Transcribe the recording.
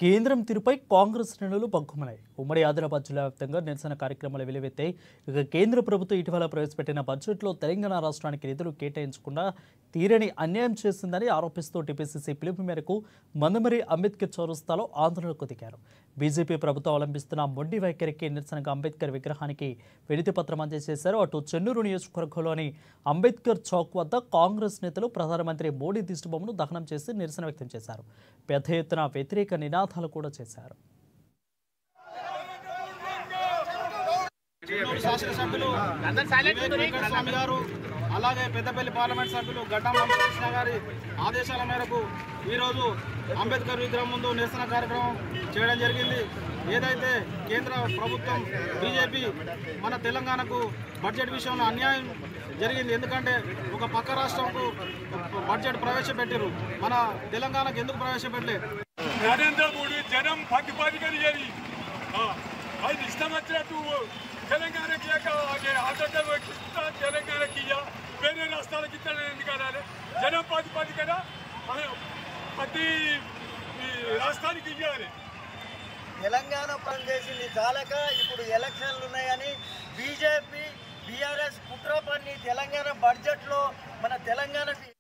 కేంద్రం తీరుపై కాంగ్రెస్ శ్రేణులు బగ్గుమన్నాయి. ఉమ్మడి ఆదిలాబాద్ జిల్లా వ్యాప్తంగా నిరసన కార్యక్రమాలు వెలువెత్తాయి. ఇక కేంద్ర ప్రభుత్వం ఇటీవల ప్రవేశపెట్టిన బడ్జెట్లో తెలంగాణ రాష్ట్రానికి నిధులు కేటాయించకుండా తీరని అన్యాయం చేసిందని ఆరోపిస్తూ టీపీసీసీ పిలుపు మేరకు మందమరి అంబేద్కర్ చౌరస్తాలో ఆందోళనకు దిగారు. బీజేపీ ప్రభుత్వం అవలంబిస్తున్న మొండి వైఖరికి నిరసనగా అంబేద్కర్ విగ్రహానికి వినతి పత్రం అందజేశారు. అటు చెన్నూరు నియోజకవర్గంలోని అంబేద్కర్ చౌక్ వద్ద కాంగ్రెస్ నేతలు ప్రధానమంత్రి మోడీ దిష్టిబొమ్మను దహనం చేసి నిరసన వ్యక్తం చేశారు. పెద్ద ఎత్తున వ్యతిరేక నినాదాలు కూడా చేశారు. శాసనసభ్యులు స్వామి గారు అలాగే పెద్దపల్లి పార్లమెంట్ సభ్యులు గడ్డం కృష్ణ గారి ఆదేశాల మేరకు ఈరోజు అంబేద్కర్ విగ్రహం ముందు నిరసన కార్యక్రమం చేయడం జరిగింది. ఏదైతే కేంద్ర ప్రభుత్వం బీజేపీ మన తెలంగాణకు బడ్జెట్ విషయంలో అన్యాయం జరిగింది. ఎందుకంటే ఒక పక్క రాష్ట్రంకు బడ్జెట్ ప్రవేశపెట్టారు, మన తెలంగాణకు ఎందుకు ప్రవేశపెట్టలేదు? నరేంద్ర మోడీ జనం ప్రతిపాదికని అది ఇష్టం వచ్చినట్టు తెలంగాణకి తెలంగాణకి వేరే రాష్ట్రాలకి ఎందుకనాలి? జనం ప్రాతిపదికన ప్రతి రాష్ట్రానికి ఇవ్వాలి. తెలంగాణ పనిచేసింది చాలక ఇప్పుడు ఎలక్షన్లు ఉన్నాయని బీజేపీ బీఆర్ఎస్ కుట్ర పన్ని తెలంగాణ బడ్జెట్లో మన తెలంగాణకి